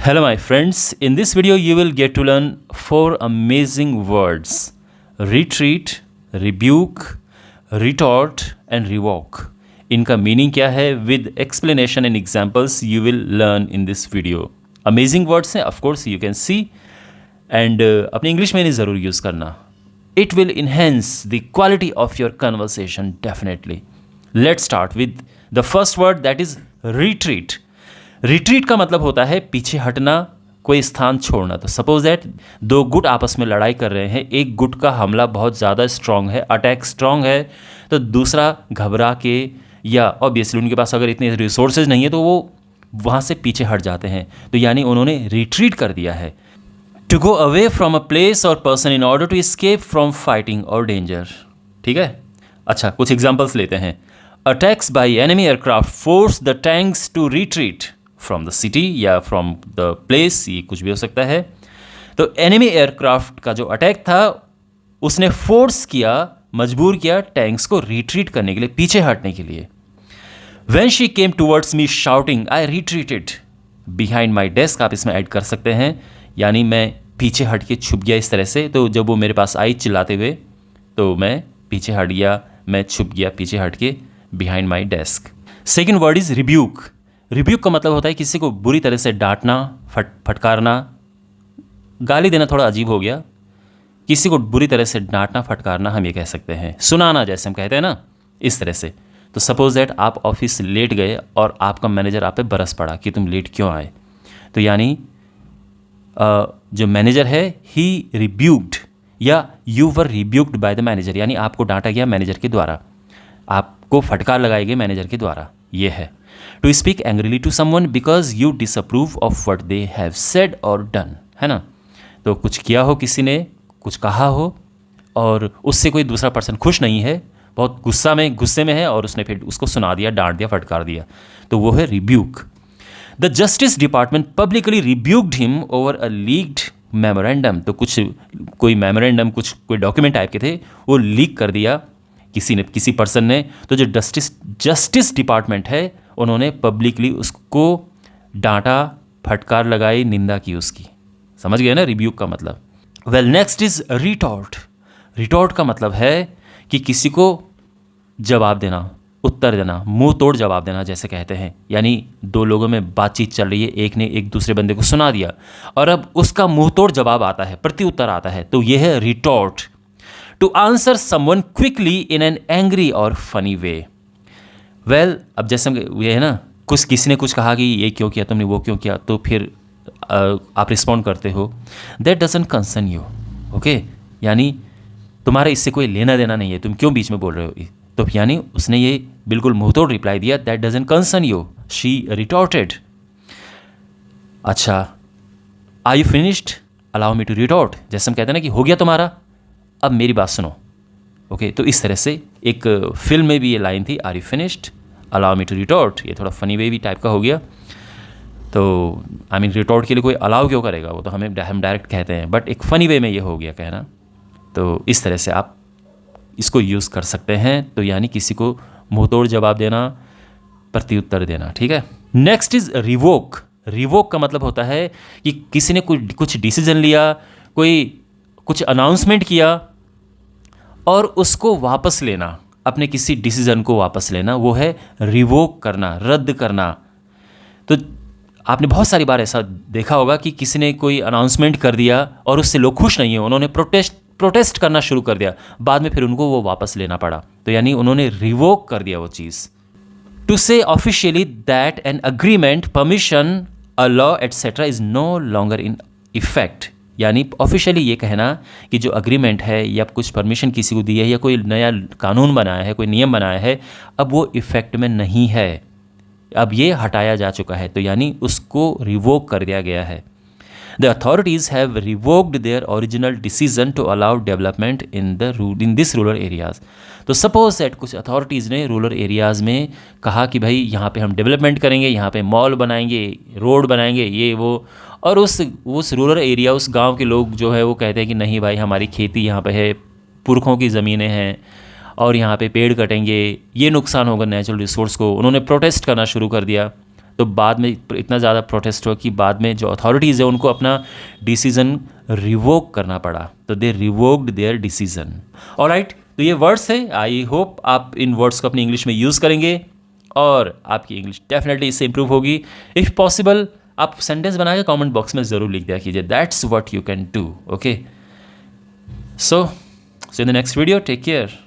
Hello my friends, in this video you will get to learn 4 amazing words: retreat, rebuke, retort and revoke. इनका meaning क्या है with explanation and examples you will learn in this video. Amazing words हैं, of course you can see, and अपनी English में नहीं ज़रूर use करना. It will enhance the quality of your conversation definitely. Let's start with the first word, that is retreat. Retreat का मतलब होता है पीछे हटना, कोई स्थान छोड़ना. तो सपोज दैट दो गुट आपस में लड़ाई कर रहे हैं, एक गुट का हमला बहुत ज़्यादा स्ट्रांग है, अटैक स्ट्रांग है, तो दूसरा घबरा के या ऑब्वियसली उनके पास अगर इतने रिसोर्सेज नहीं है तो वो वहाँ से पीछे हट जाते हैं. तो यानी उन्होंने रिट्रीट कर दिया है. To go away from a place or person in order to escape from fighting or danger. ठीक है, अच्छा कुछ एग्जाम्पल्स लेते हैं. Attacks by enemy aircraft force the tanks to retreat from the city या फ्रॉम द प्लेस, ये कुछ भी हो सकता है. तो एनिमी एयरक्राफ्ट का जो अटैक था उसने फोर्स किया, मजबूर किया टैंक्स को रिट्रीट करने के लिए, पीछे हटने के लिए. When she came towards me shouting, I retreated behind my desk. आप इसमें ऐड कर सकते हैं, यानी मैं पीछे हट के छुप गया इस तरह से. तो जब वो मेरे पास आई चिल्लाते हुए तो मैं पीछे हट गया, मैं छुप गया पीछे हट के behind my desk. Second word is rebuke. Rebuke का मतलब होता है किसी को बुरी तरह से डांटना, फटकारना. गाली देना थोड़ा अजीब हो गया. किसी को बुरी तरह से डांटना, फटकारना हम ये कह सकते हैं. सुनाना जैसे हम कहते हैं ना, इस तरह से. तो सपोज दैट आप ऑफिस लेट गए और आपका मैनेजर आप पे बरस पड़ा कि तुम लेट क्यों आए. तो यानी जो मैनेजर है ही रिब्यूक्ड या you were rebuked by the manager, यानी आपको डांटा गया मैनेजर के द्वारा, आपको फटकार लगाई गई मैनेजर के द्वारा. ये है to speak angrily to someone because you disapprove of what they have said और डन, है ना. तो कुछ किया हो, किसी ने कुछ कहा हो और उससे कोई दूसरा पर्सन खुश नहीं है, बहुत गुस्से में है और उसने फिर उसको सुना दिया, डांट दिया, फटकार दिया, तो वो है rebuke. The justice department publicly rebuked him over a leaked memorandum. तो कोई मेमोरेंडम, कोई डॉक्यूमेंट टाइप के थे, वो लीक कर दिया किसी पर्सन ने. तो जो जस्टिस डिपार्टमेंट है उन्होंने पब्लिकली उसको डांटा, फटकार लगाई, निंदा की उसकी. समझ गए ना रिब्यूक का मतलब. Well next is retort. Retort का मतलब है कि किसी को जवाब देना, उत्तर देना, मुंह तोड़ जवाब देना जैसे कहते हैं. यानी दो लोगों में बातचीत चल रही है, एक ने एक दूसरे बंदे को सुना दिया और अब उसका मुंह तोड़ जवाब आता है, प्रत्युत्तर आता है, तो यह है retort. To answer someone quickly in an angry और फनी वे. वेल अब जैसे ये है ना, किसी ने कुछ कहा कि ये क्यों किया तुमने, वो क्यों किया, तो फिर आप रिस्पॉन्ड करते हो that doesn't concern you. Okay, यानी तुम्हारा इससे कोई लेना देना नहीं है, तुम क्यों बीच में बोल रहे हो. तो यानी उसने ये बिल्कुल मुंहतोड़ रिप्लाई दिया, that doesn't concern you, she retorted. अच्छा, are you finished, allow me to retort. जैसे हम कहते हैं ना कि हो गया तुम्हारा, अब मेरी बात सुनो. ओके, तो इस तरह से एक फिल्म में भी ये लाइन थी, are you finished, allow me to retort. ये थोड़ा फनी वे भी टाइप का हो गया. तो आई मीन रिटॉर्ट के लिए कोई अलाउ क्यों करेगा, वो तो हम डायरेक्ट कहते हैं, बट एक फ़नी वे में ये हो गया कहना. तो इस तरह से आप इसको यूज़ कर सकते हैं. तो यानी किसी को मुंहतोड़ जवाब देना, प्रत्युत्तर देना. ठीक है. Next is revoke. रिवोक का मतलब होता है कि किसी ने कुछ डिसीजन लिया, कोई कुछ अनाउंसमेंट किया और उसको वापस लेना, अपने किसी डिसीजन को वापस लेना, वो है रिवोक करना, रद्द करना. तो आपने बहुत सारी बार ऐसा देखा होगा कि किसी ने कोई अनाउंसमेंट कर दिया और उससे लोग खुश नहीं हैं, उन्होंने प्रोटेस्ट करना शुरू कर दिया, बाद में फिर उनको वो वापस लेना पड़ा. तो यानी उन्होंने रिवोक कर दिया वो चीज़. To say officially that an agreement, permission, a law etcetera is no longer in effect. यानी ऑफिशियली ये कहना कि जो अग्रीमेंट है या कुछ परमिशन किसी को दी है या कोई नया कानून बनाया है, कोई नियम बनाया है, अब वो इफ़ेक्ट में नहीं है, अब ये हटाया जा चुका है. तो यानी उसको रिवोक कर दिया गया है. The authorities have revoked their original decision to allow development in this rural areas. तो सपोज दैट कुछ अथॉरिटीज़ ने रूरल एरियाज़ में कहा कि भाई यहाँ पे हम डेवलपमेंट करेंगे, यहाँ पे मॉल बनाएंगे, रोड बनाएंगे, ये वो, और उस रूरल एरिया, उस गांव के लोग जो है वो कहते हैं कि नहीं भाई, हमारी खेती यहाँ पे है, पुरखों की ज़मीनें हैं और यहाँ पे पेड़ कटेंगे, ये नुकसान होगा नेचुरल रिसोर्स को. उन्होंने प्रोटेस्ट करना शुरू कर दिया. तो बाद में इतना ज़्यादा प्रोटेस्ट हुआ कि बाद में जो अथॉरिटीज़ है उनको अपना डिसीज़न रिवोक करना पड़ा, तो दे रिवोक्ड देयर डिसीज़न। ऑलराइट, तो ये वर्ड्स है, आई होप आप इन वर्ड्स को अपनी इंग्लिश में यूज़ करेंगे और आपकी इंग्लिश डेफिनेटली इससे इंप्रूव होगी। इफ़ पॉसिबल आप सेंटेंस बना के कॉमेंट बॉक्स में ज़रूर लिख दिया कीजिए, that's what you can do. Okay, so in the next video, take care.